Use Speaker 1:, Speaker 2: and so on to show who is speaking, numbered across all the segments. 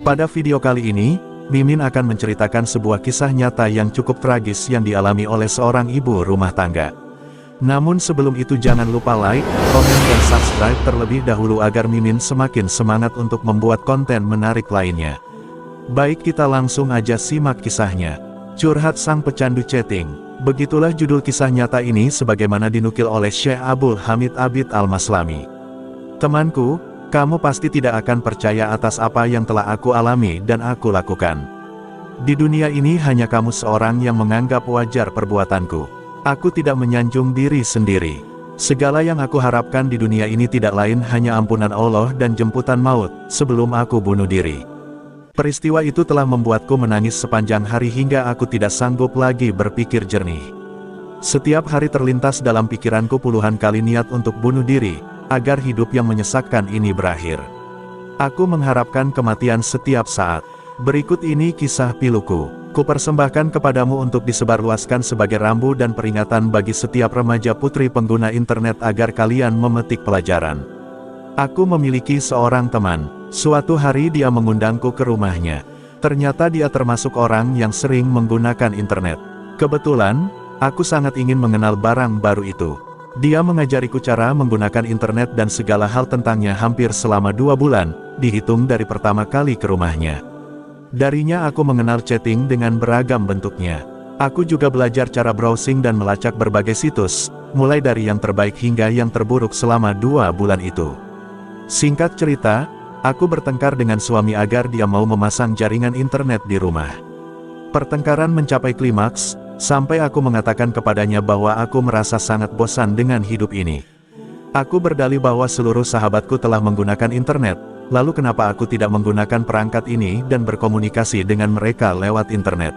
Speaker 1: Pada video kali ini, Mimin akan menceritakan sebuah kisah nyata yang cukup tragis yang dialami oleh seorang ibu rumah tangga. Namun sebelum itu jangan lupa like, komen dan subscribe terlebih dahulu agar Mimin semakin semangat untuk membuat konten menarik lainnya. Baik, kita langsung aja simak kisahnya. Curhat Sang Pecandu Chatting. Begitulah judul kisah nyata ini sebagaimana dinukil oleh Syekh Abdul Hamid Abid Al-Maslami. Temanku, kamu pasti tidak akan percaya atas apa yang telah aku alami dan aku lakukan. Di dunia ini hanya kamu seorang yang menganggap wajar perbuatanku. Aku tidak menyanjung diri sendiri. Segala yang aku harapkan di dunia ini tidak lain hanya ampunan Allah dan jemputan maut, sebelum aku bunuh diri. Peristiwa itu telah membuatku menangis sepanjang hari hingga aku tidak sanggup lagi berpikir jernih. Setiap hari terlintas dalam pikiranku puluhan kali niat untuk bunuh diri, agar hidup yang menyesakkan ini berakhir. Aku mengharapkan kematian setiap saat. Berikut ini kisah piluku. Kupersembahkan kepadamu untuk disebarluaskan sebagai rambu dan peringatan bagi setiap remaja putri pengguna internet agar kalian memetik pelajaran. Aku memiliki seorang teman. Suatu hari dia mengundangku ke rumahnya. Ternyata dia termasuk orang yang sering menggunakan internet. Kebetulan, aku sangat ingin mengenal barang baru itu. Dia mengajariku cara menggunakan internet dan segala hal tentangnya hampir selama 2 bulan, dihitung dari pertama kali ke rumahnya. Darinya aku mengenal chatting dengan beragam bentuknya. Aku juga belajar cara browsing dan melacak berbagai situs, mulai dari yang terbaik hingga yang terburuk selama 2 bulan itu. Singkat cerita, aku bertengkar dengan suami agar dia mau memasang jaringan internet di rumah. Pertengkaran mencapai klimaks, sampai aku mengatakan kepadanya bahwa aku merasa sangat bosan dengan hidup ini. Aku berdalih bahwa seluruh sahabatku telah menggunakan internet, lalu kenapa aku tidak menggunakan perangkat ini dan berkomunikasi dengan mereka lewat internet.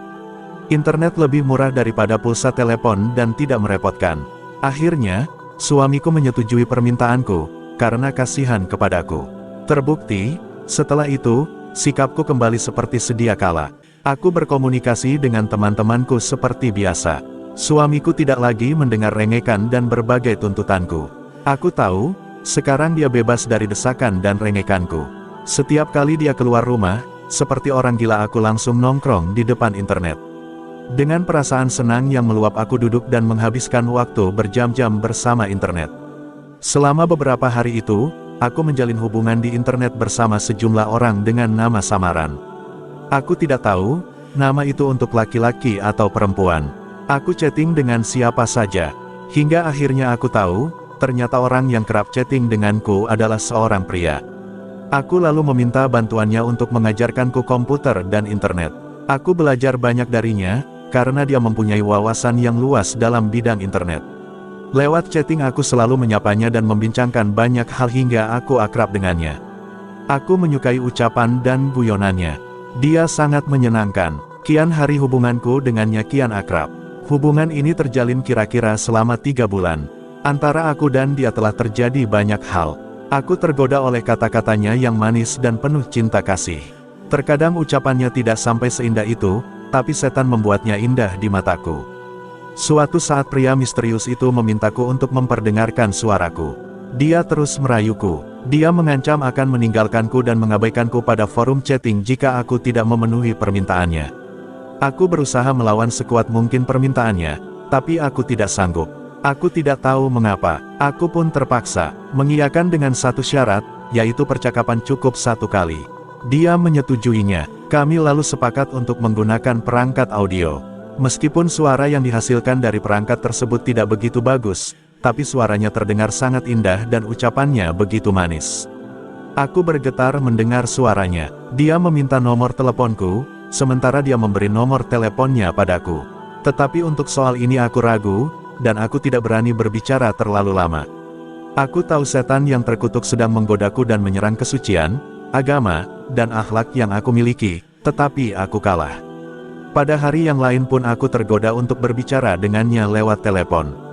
Speaker 1: Internet lebih murah daripada pulsa telepon dan tidak merepotkan. Akhirnya, suamiku menyetujui permintaanku, karena kasihan kepadaku. Terbukti, setelah itu, sikapku kembali seperti sedia kala. Aku berkomunikasi dengan teman-temanku seperti biasa. Suamiku tidak lagi mendengar rengekan dan berbagai tuntutanku. Aku tahu, sekarang dia bebas dari desakan dan rengekanku. Setiap kali dia keluar rumah, seperti orang gila aku langsung nongkrong di depan internet. Dengan perasaan senang yang meluap aku duduk dan menghabiskan waktu berjam-jam bersama internet. Selama beberapa hari itu, aku menjalin hubungan di internet bersama sejumlah orang dengan nama samaran. Aku tidak tahu, nama itu untuk laki-laki atau perempuan. Aku chatting dengan siapa saja. Hingga akhirnya aku tahu, ternyata orang yang kerap chatting denganku adalah seorang pria. Aku lalu meminta bantuannya untuk mengajarkanku komputer dan internet. Aku belajar banyak darinya, karena dia mempunyai wawasan yang luas dalam bidang internet. Lewat chatting aku selalu menyapanya dan membincangkan banyak hal hingga aku akrab dengannya. Aku menyukai ucapan dan guyonannya. Dia sangat menyenangkan. Kian hari hubunganku dengannya kian akrab. Hubungan ini terjalin kira-kira selama 3 bulan. Antara aku dan dia telah terjadi banyak hal. Aku tergoda oleh kata-katanya yang manis dan penuh cinta kasih. Terkadang ucapannya tidak sampai seindah itu, tapi setan membuatnya indah di mataku. Suatu saat pria misterius itu memintaku untuk memperdengarkan suaraku. Dia terus merayuku. Dia mengancam akan meninggalkanku dan mengabaikanku pada forum chatting jika aku tidak memenuhi permintaannya. Aku berusaha melawan sekuat mungkin permintaannya, tapi aku tidak sanggup. Aku tidak tahu mengapa. Aku pun terpaksa mengiyakan dengan satu syarat, yaitu percakapan cukup 1 kali. Dia menyetujuinya. Kami lalu sepakat untuk menggunakan perangkat audio. Meskipun suara yang dihasilkan dari perangkat tersebut tidak begitu bagus, tapi suaranya terdengar sangat indah dan ucapannya begitu manis. Aku bergetar mendengar suaranya. Dia meminta nomor teleponku, sementara dia memberi nomor teleponnya padaku. Tetapi untuk soal ini aku ragu, dan aku tidak berani berbicara terlalu lama. Aku tahu setan yang terkutuk sedang menggodaku dan menyerang kesucian, agama, dan akhlak yang aku miliki, tetapi aku kalah. Pada hari yang lain pun aku tergoda untuk berbicara dengannya lewat telepon.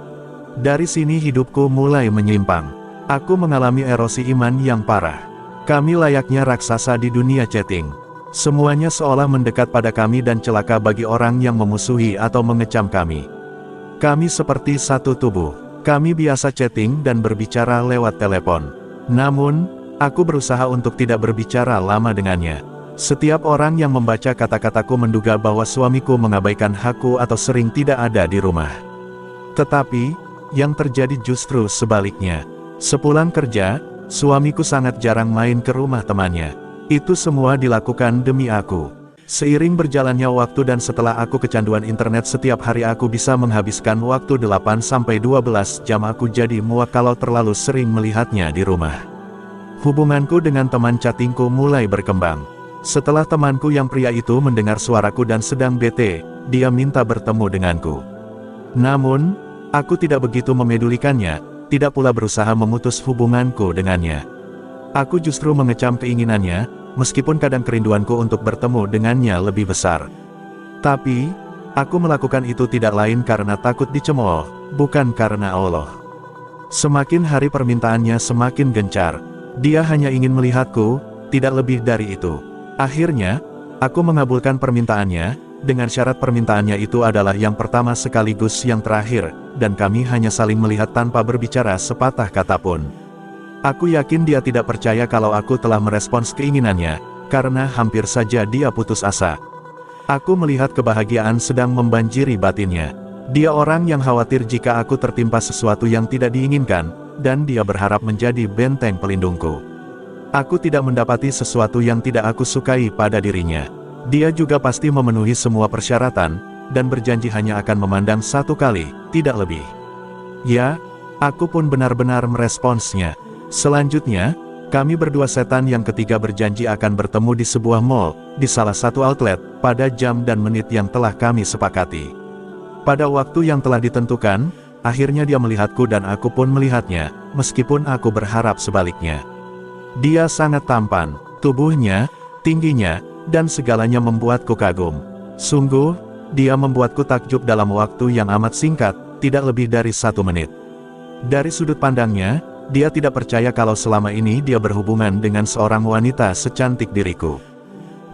Speaker 1: Dari sini hidupku mulai menyimpang. Aku mengalami erosi iman yang parah. Kami layaknya raksasa di dunia chatting. Semuanya seolah mendekat pada kami dan celaka bagi orang yang memusuhi atau mengecam kami. Kami seperti satu tubuh. Kami biasa chatting dan berbicara lewat telepon. Namun, aku berusaha untuk tidak berbicara lama dengannya. Setiap orang yang membaca kata-kataku menduga bahwa suamiku mengabaikan hakku atau sering tidak ada di rumah. Tetapi, yang terjadi justru sebaliknya. Sepulang kerja, suamiku sangat jarang main ke rumah temannya. Itu semua dilakukan demi aku. Seiring berjalannya waktu dan setelah aku kecanduan internet, setiap hari aku bisa menghabiskan waktu 8-12 jam. Aku jadi muak kalau terlalu sering melihatnya di rumah. Hubunganku dengan teman chattingku mulai berkembang. Setelah temanku yang pria itu mendengar suaraku dan sedang bete, dia minta bertemu denganku. Namun, aku tidak begitu memedulikannya, tidak pula berusaha memutus hubunganku dengannya. Aku justru mengecam keinginannya, meskipun kadang kerinduanku untuk bertemu dengannya lebih besar. Tapi, aku melakukan itu tidak lain karena takut dicemooh, bukan karena Allah. Semakin hari permintaannya semakin gencar. Dia hanya ingin melihatku, tidak lebih dari itu. Akhirnya, aku mengabulkan permintaannya, dengan syarat permintaannya itu adalah yang pertama sekaligus yang terakhir, dan kami hanya saling melihat tanpa berbicara sepatah kata pun. Aku yakin dia tidak percaya kalau aku telah merespons keinginannya, karena hampir saja dia putus asa. Aku melihat kebahagiaan sedang membanjiri batinnya. Dia orang yang khawatir jika aku tertimpa sesuatu yang tidak diinginkan, dan dia berharap menjadi benteng pelindungku. Aku tidak mendapati sesuatu yang tidak aku sukai pada dirinya. Dia juga pasti memenuhi semua persyaratan, dan berjanji hanya akan memandang satu kali, tidak lebih. Ya, aku pun benar-benar meresponsnya. Selanjutnya, kami berdua setan yang ketiga berjanji akan bertemu di sebuah mall, di salah satu outlet, pada jam dan menit yang telah kami sepakati. Pada waktu yang telah ditentukan, akhirnya dia melihatku dan aku pun melihatnya, meskipun aku berharap sebaliknya. Dia sangat tampan, tubuhnya, tingginya, dan segalanya membuatku kagum. Sungguh, dia membuatku takjub dalam waktu yang amat singkat, tidak lebih dari 1 menit. Dari sudut pandangnya, dia tidak percaya kalau selama ini dia berhubungan dengan seorang wanita secantik diriku.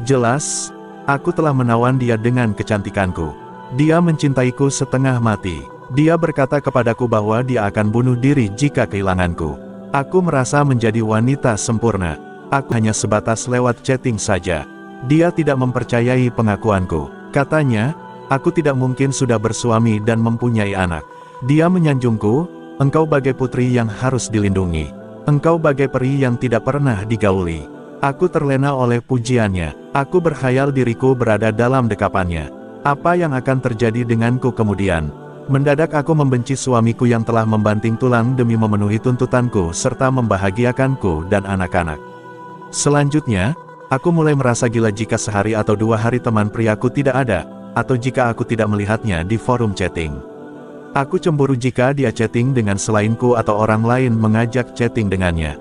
Speaker 1: Jelas, aku telah menawan dia dengan kecantikanku. Dia mencintaiku setengah mati. Dia berkata kepadaku bahwa dia akan bunuh diri jika kehilanganku. Aku merasa menjadi wanita sempurna. Aku hanya sebatas lewat chatting saja. Dia tidak mempercayai pengakuanku. Katanya, aku tidak mungkin sudah bersuami dan mempunyai anak. Dia menyanjungku, engkau bagai putri yang harus dilindungi. Engkau bagai peri yang tidak pernah digauli. Aku terlena oleh pujiannya. Aku berkhayal diriku berada dalam dekapannya. Apa yang akan terjadi denganku kemudian? Mendadak aku membenci suamiku yang telah membanting tulang demi memenuhi tuntutanku serta membahagiakanku dan anak-anak. Selanjutnya, aku mulai merasa gila jika sehari atau 2 hari teman priaku tidak ada, atau jika aku tidak melihatnya di forum chatting. Aku cemburu jika dia chatting dengan selainku atau orang lain mengajak chatting dengannya.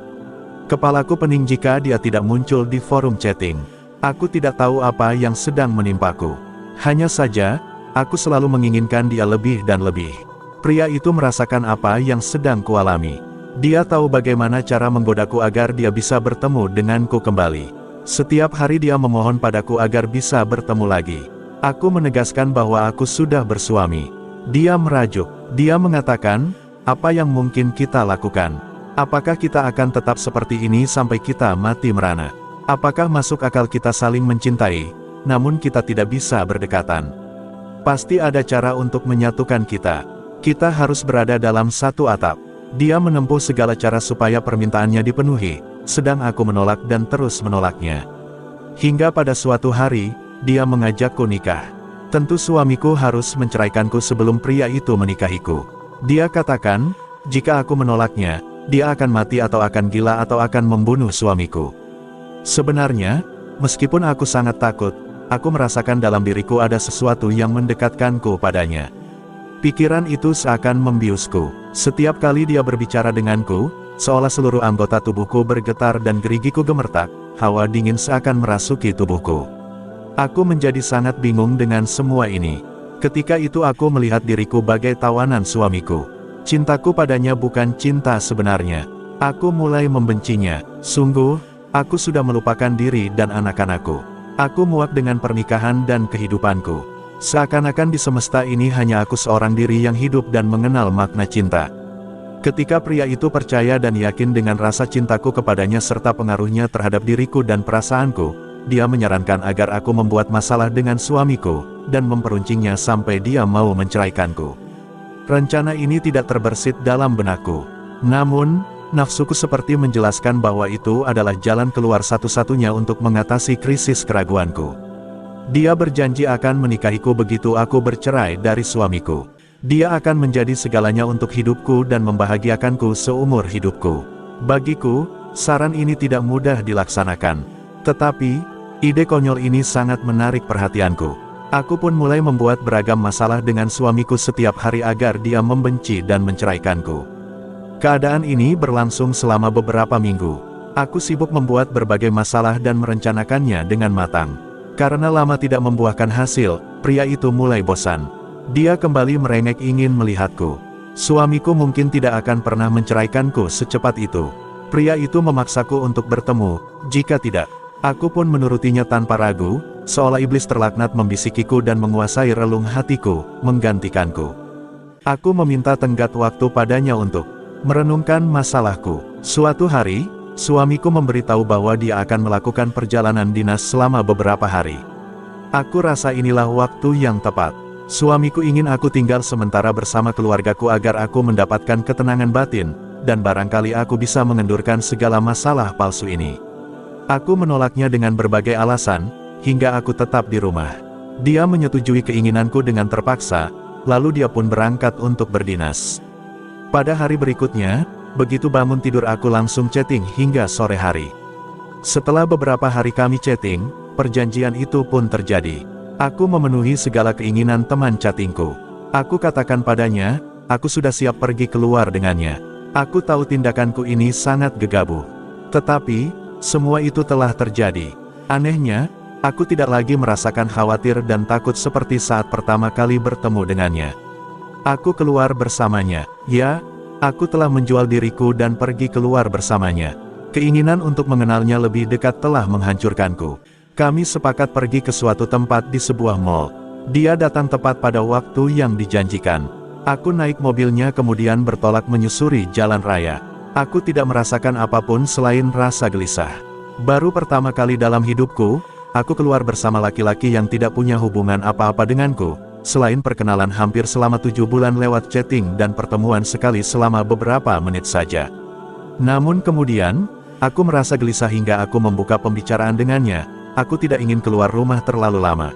Speaker 1: Kepalaku pening jika dia tidak muncul di forum chatting. Aku tidak tahu apa yang sedang menimpaku. Hanya saja, aku selalu menginginkan dia lebih dan lebih. Pria itu merasakan apa yang sedang kualami. Dia tahu bagaimana cara menggodaku agar dia bisa bertemu denganku kembali. Setiap hari dia memohon padaku agar bisa bertemu lagi. Aku menegaskan bahwa aku sudah bersuami. Dia merajuk. Dia mengatakan, apa yang mungkin kita lakukan? Apakah kita akan tetap seperti ini sampai kita mati merana? Apakah masuk akal kita saling mencintai, namun kita tidak bisa berdekatan? Pasti ada cara untuk menyatukan kita. Kita harus berada dalam satu atap. Dia menempuh segala cara supaya permintaannya dipenuhi, sedang aku menolak dan terus menolaknya. Hingga pada suatu hari, dia mengajakku nikah. Tentu suamiku harus menceraikanku sebelum pria itu menikahiku. Dia katakan, jika aku menolaknya, dia akan mati atau akan gila atau akan membunuh suamiku. Sebenarnya, meskipun aku sangat takut, aku merasakan dalam diriku ada sesuatu yang mendekatkanku padanya. Pikiran itu seakan membiusku. Setiap kali dia berbicara denganku, seolah seluruh anggota tubuhku bergetar dan gerigiku gemertak, hawa dingin seakan merasuki tubuhku. Aku menjadi sangat bingung dengan semua ini. Ketika itu aku melihat diriku bagai tawanan suamiku. Cintaku padanya bukan cinta sebenarnya. Aku mulai membencinya. Sungguh, aku sudah melupakan diri dan anak-anakku. Aku muak dengan pernikahan dan kehidupanku. Seakan-akan di semesta ini hanya aku seorang diri yang hidup dan mengenal makna cinta. Ketika pria itu percaya dan yakin dengan rasa cintaku kepadanya serta pengaruhnya terhadap diriku dan perasaanku, dia menyarankan agar aku membuat masalah dengan suamiku, dan memperuncingnya sampai dia mau menceraikanku. Rencana ini tidak terbersit dalam benakku. Namun, nafsuku seperti menjelaskan bahwa itu adalah jalan keluar satu-satunya untuk mengatasi krisis keraguanku. Dia berjanji akan menikahiku begitu aku bercerai dari suamiku. Dia akan menjadi segalanya untuk hidupku dan membahagiakanku seumur hidupku. Bagiku, saran ini tidak mudah dilaksanakan. Tetapi, ide konyol ini sangat menarik perhatianku. Aku pun mulai membuat beragam masalah dengan suamiku setiap hari agar dia membenci dan menceraikanku. Keadaan ini berlangsung selama beberapa minggu. Aku sibuk membuat berbagai masalah dan merencanakannya dengan matang. Karena lama tidak membuahkan hasil, pria itu mulai bosan. Dia kembali merengek ingin melihatku. Suamiku mungkin tidak akan pernah menceraikanku secepat itu. Pria itu memaksaku untuk bertemu, jika tidak, aku pun menurutinya tanpa ragu, seolah iblis terlaknat membisikiku dan menguasai relung hatiku, menggantikanku. Aku meminta tenggat waktu padanya untuk merenungkan masalahku. Suatu hari, suamiku memberitahu bahwa dia akan melakukan perjalanan dinas selama beberapa hari. Aku rasa inilah waktu yang tepat. Suamiku ingin aku tinggal sementara bersama keluargaku agar aku mendapatkan ketenangan batin, dan barangkali aku bisa mengendurkan segala masalah palsu ini. Aku menolaknya dengan berbagai alasan, hingga aku tetap di rumah. Dia menyetujui keinginanku dengan terpaksa, lalu dia pun berangkat untuk berdinas. Pada hari berikutnya, begitu bangun tidur aku langsung chatting hingga sore hari. Setelah beberapa hari kami chatting, perjanjian itu pun terjadi. Aku memenuhi segala keinginan teman chattingku. Aku katakan padanya, aku sudah siap pergi keluar dengannya. Aku tahu tindakanku ini sangat gegabah. Tetapi, semua itu telah terjadi. Anehnya, aku tidak lagi merasakan khawatir dan takut seperti saat pertama kali bertemu dengannya. Aku keluar bersamanya. Ya, aku telah menjual diriku dan pergi keluar bersamanya. Keinginan untuk mengenalnya lebih dekat telah menghancurkanku. Kami sepakat pergi ke suatu tempat di sebuah mall. Dia datang tepat pada waktu yang dijanjikan. Aku naik mobilnya kemudian bertolak menyusuri jalan raya. Aku tidak merasakan apapun selain rasa gelisah. Baru pertama kali dalam hidupku, aku keluar bersama laki-laki yang tidak punya hubungan apa-apa denganku, selain perkenalan hampir selama 7 bulan lewat chatting dan pertemuan sekali selama beberapa menit saja. Namun kemudian, aku merasa gelisah hingga aku membuka pembicaraan dengannya. Aku tidak ingin keluar rumah terlalu lama.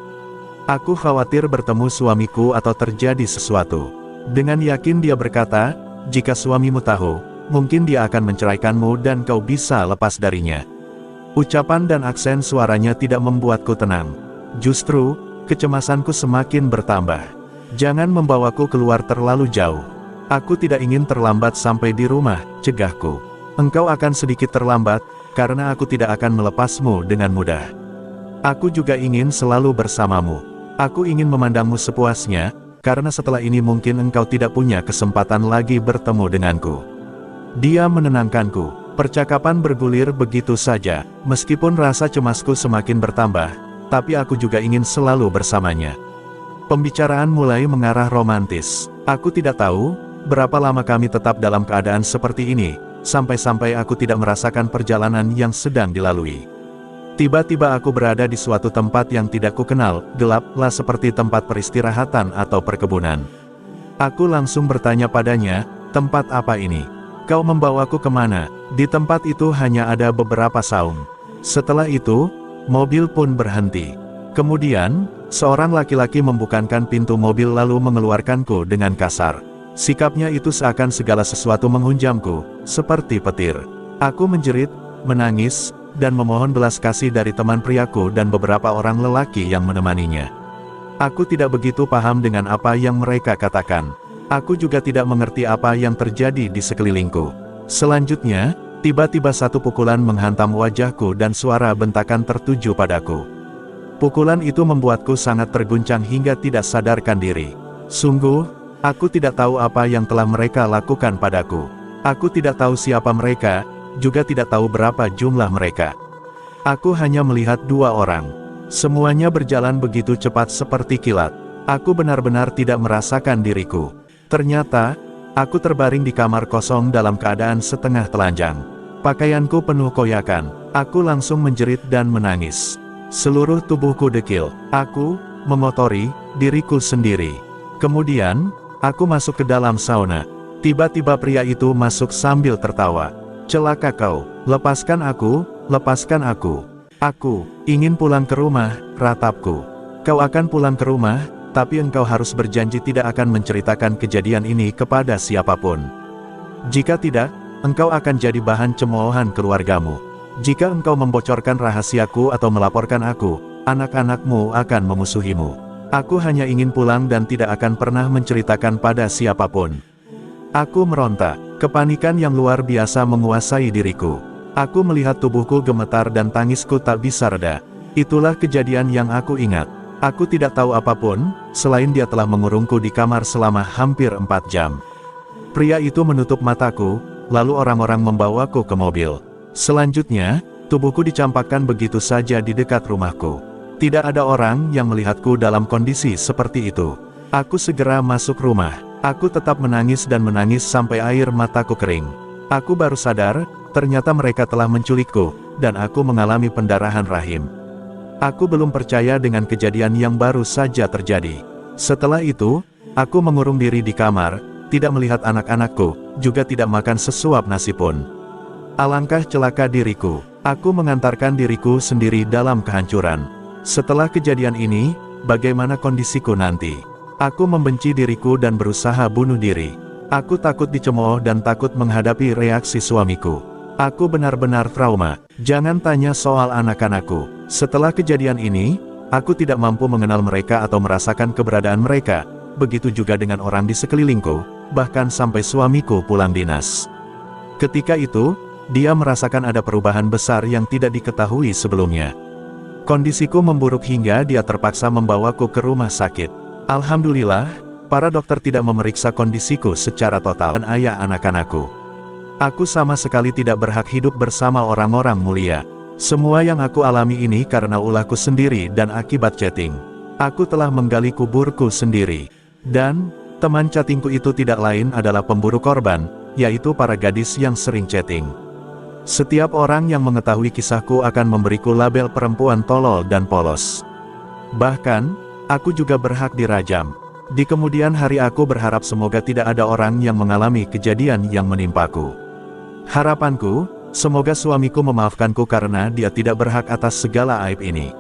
Speaker 1: Aku khawatir bertemu suamiku atau terjadi sesuatu. Dengan yakin dia berkata, jika suamimu tahu, mungkin dia akan menceraikanmu dan kau bisa lepas darinya. Ucapan dan aksen suaranya tidak membuatku tenang. Justru, kecemasanku semakin bertambah. Jangan membawaku keluar terlalu jauh. Aku tidak ingin terlambat sampai di rumah, cegahku. Engkau akan sedikit terlambat, karena aku tidak akan melepasmu dengan mudah. Aku juga ingin selalu bersamamu. Aku ingin memandangmu sepuasnya, karena setelah ini mungkin engkau tidak punya kesempatan lagi bertemu denganku. Dia menenangkanku. Percakapan bergulir begitu saja, meskipun rasa cemasku semakin bertambah, tapi aku juga ingin selalu bersamanya. Pembicaraan mulai mengarah romantis. Aku tidak tahu, berapa lama kami tetap dalam keadaan seperti ini, sampai-sampai aku tidak merasakan perjalanan yang sedang dilalui. Tiba-tiba aku berada di suatu tempat yang tidak kukenal, gelaplah seperti tempat peristirahatan atau perkebunan. Aku langsung bertanya padanya, tempat apa ini? Kau membawaku kemana? Di tempat itu hanya ada beberapa saung. Setelah itu, mobil pun berhenti. Kemudian, seorang laki-laki membukakan pintu mobil lalu mengeluarkanku dengan kasar. Sikapnya itu seakan segala sesuatu menghunjamku, seperti petir. Aku menjerit, menangis, dan memohon belas kasih dari teman priaku dan beberapa orang lelaki yang menemaninya. Aku tidak begitu paham dengan apa yang mereka katakan. Aku juga tidak mengerti apa yang terjadi di sekelilingku. Selanjutnya, tiba-tiba satu pukulan menghantam wajahku dan suara bentakan tertuju padaku. Pukulan itu membuatku sangat terguncang hingga tidak sadarkan diri. Sungguh, aku tidak tahu apa yang telah mereka lakukan padaku. Aku tidak tahu siapa mereka, juga tidak tahu berapa jumlah mereka. Aku hanya melihat 2 orang. Semuanya berjalan begitu cepat seperti kilat. Aku benar-benar tidak merasakan diriku. Ternyata, aku terbaring di kamar kosong dalam keadaan setengah telanjang. Pakaianku penuh koyakan. Aku langsung menjerit dan menangis. Seluruh tubuhku dekil. Aku mengotori diriku sendiri. Kemudian, aku masuk ke dalam sauna. Tiba-tiba pria itu masuk sambil tertawa. "Celaka kau, lepaskan aku, lepaskan aku. Aku ingin pulang ke rumah," ratapku. "Kau akan pulang ke rumah, tapi engkau harus berjanji tidak akan menceritakan kejadian ini kepada siapapun. Jika tidak, engkau akan jadi bahan cemoohan keluargamu. Jika engkau membocorkan rahasiaku atau melaporkan aku, anak-anakmu akan memusuhimu. Aku hanya ingin pulang dan tidak akan pernah menceritakan pada siapapun." Aku meronta. Kepanikan yang luar biasa menguasai diriku. Aku melihat tubuhku gemetar dan tangisku tak bisa reda. Itulah kejadian yang aku ingat. Aku tidak tahu apapun, selain dia telah mengurungku di kamar selama hampir 4 jam. Pria itu menutup mataku, lalu orang-orang membawaku ke mobil. Selanjutnya, tubuhku dicampakkan begitu saja di dekat rumahku. Tidak ada orang yang melihatku dalam kondisi seperti itu. Aku segera masuk rumah. Aku tetap menangis dan menangis sampai air mataku kering. Aku baru sadar, ternyata mereka telah menculikku, dan aku mengalami pendarahan rahim. Aku belum percaya dengan kejadian yang baru saja terjadi. Setelah itu, aku mengurung diri di kamar, tidak melihat anak-anakku, juga tidak makan sesuap nasi pun. Alangkah celaka diriku. Aku mengantarkan diriku sendiri dalam kehancuran. Setelah kejadian ini, bagaimana kondisiku nanti? Aku membenci diriku dan berusaha bunuh diri. Aku takut dicemooh dan takut menghadapi reaksi suamiku. Aku benar-benar trauma. Jangan tanya soal anak-anakku. Setelah kejadian ini, aku tidak mampu mengenal mereka atau merasakan keberadaan mereka. Begitu juga dengan orang di sekelilingku, bahkan sampai suamiku pulang dinas. Ketika itu, dia merasakan ada perubahan besar yang tidak diketahui sebelumnya. Kondisiku memburuk hingga dia terpaksa membawaku ke rumah sakit. Alhamdulillah, para dokter tidak memeriksa kondisiku secara total dan ayah anak-anakku. Aku sama sekali tidak berhak hidup bersama orang-orang mulia. Semua yang aku alami ini karena ulahku sendiri dan akibat chatting. Aku telah menggali kuburku sendiri. Dan, teman chattingku itu tidak lain adalah pemburu korban, yaitu para gadis yang sering chatting. Setiap orang yang mengetahui kisahku akan memberiku label perempuan tolol dan polos. Bahkan, aku juga berhak dirajam. Di kemudian hari aku berharap semoga tidak ada orang yang mengalami kejadian yang menimpaku. Harapanku, semoga suamiku memaafkanku karena dia tidak berhak atas segala aib ini.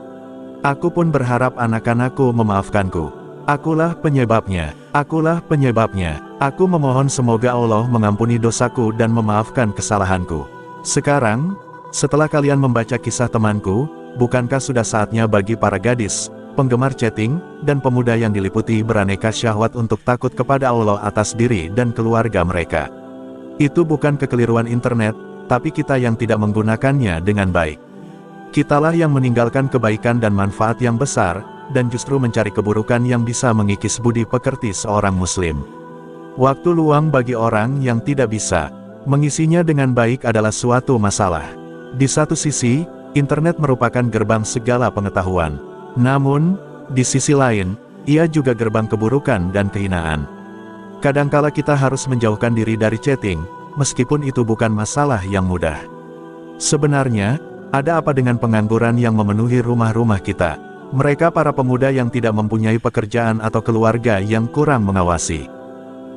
Speaker 1: Aku pun berharap anak-anakku memaafkanku. Akulah penyebabnya. Akulah penyebabnya. Aku memohon semoga Allah mengampuni dosaku dan memaafkan kesalahanku. Sekarang, setelah kalian membaca kisah temanku, bukankah sudah saatnya bagi para gadis, penggemar chatting, dan pemuda yang diliputi beraneka syahwat untuk takut kepada Allah atas diri dan keluarga mereka? Itu bukan kekeliruan internet, tapi kita yang tidak menggunakannya dengan baik. Kitalah yang meninggalkan kebaikan dan manfaat yang besar, dan justru mencari keburukan yang bisa mengikis budi pekerti seorang muslim. Waktu luang bagi orang yang tidak bisa mengisinya dengan baik adalah suatu masalah. Di satu sisi, internet merupakan gerbang segala pengetahuan. Namun, di sisi lain, ia juga gerbang keburukan dan kehinaan. Kadangkala kita harus menjauhkan diri dari chatting, meskipun itu bukan masalah yang mudah. Sebenarnya, ada apa dengan pengangguran yang memenuhi rumah-rumah kita? Mereka para pemuda yang tidak mempunyai pekerjaan atau keluarga yang kurang mengawasi.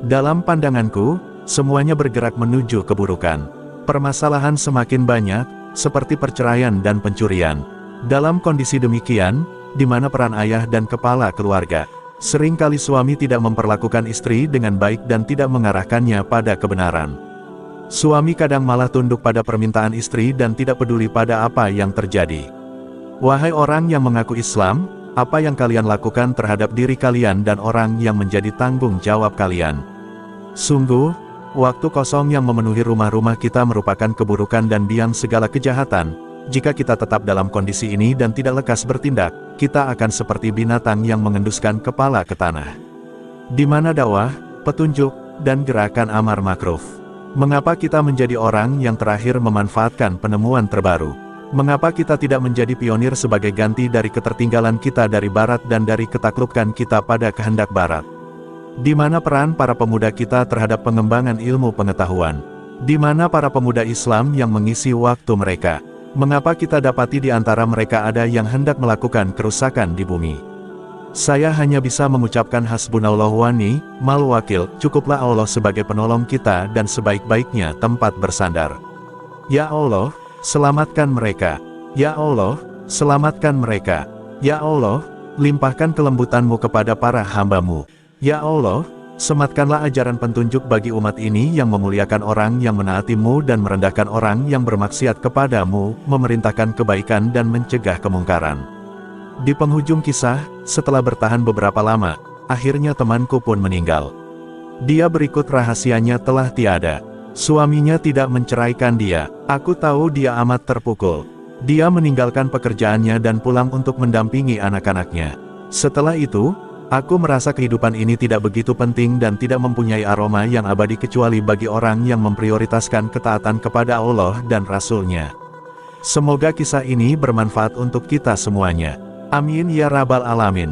Speaker 1: Dalam pandanganku, semuanya bergerak menuju keburukan. Permasalahan semakin banyak, seperti perceraian dan pencurian. Dalam kondisi demikian, di mana peran ayah dan kepala keluarga? Seringkali suami tidak memperlakukan istri dengan baik dan tidak mengarahkannya pada kebenaran. Suami kadang malah tunduk pada permintaan istri dan tidak peduli pada apa yang terjadi. Wahai orang yang mengaku Islam, apa yang kalian lakukan terhadap diri kalian dan orang yang menjadi tanggung jawab kalian? Sungguh, waktu kosong yang memenuhi rumah-rumah kita merupakan keburukan dan biang segala kejahatan. Jika kita tetap dalam kondisi ini dan tidak lekas bertindak, kita akan seperti binatang yang mengenduskan kepala ke tanah. Di mana dakwah, petunjuk, dan gerakan amar makruf? Mengapa kita menjadi orang yang terakhir memanfaatkan penemuan terbaru? Mengapa kita tidak menjadi pionir sebagai ganti dari ketertinggalan kita dari Barat dan dari ketaklukan kita pada kehendak Barat? Di mana peran para pemuda kita terhadap pengembangan ilmu pengetahuan? Di mana para pemuda Islam yang mengisi waktu mereka? Mengapa kita dapati di antara mereka ada yang hendak melakukan kerusakan di bumi? Saya hanya bisa mengucapkan hasbunallahu wa ni'mal wakil, cukuplah Allah sebagai penolong kita dan sebaik-baiknya tempat bersandar. Ya Allah, selamatkan mereka. Ya Allah, selamatkan mereka. Ya Allah, limpahkan kelembutan-Mu kepada para hamba-Mu. Ya Allah, sematkanlah ajaran petunjuk bagi umat ini yang memuliakan orang yang menaati-Mu dan merendahkan orang yang bermaksiat kepada-Mu, memerintahkan kebaikan dan mencegah kemungkaran. Di penghujung kisah, setelah bertahan beberapa lama, akhirnya temanku pun meninggal. Dia berikut rahasianya telah tiada. Suaminya tidak menceraikan dia. Aku tahu dia amat terpukul. Dia meninggalkan pekerjaannya dan pulang untuk mendampingi anak-anaknya. Setelah itu, aku merasa kehidupan ini tidak begitu penting dan tidak mempunyai aroma yang abadi kecuali bagi orang yang memprioritaskan ketaatan kepada Allah dan Rasul-Nya. Semoga kisah ini bermanfaat untuk kita semuanya. Amin ya Rabbal Alamin.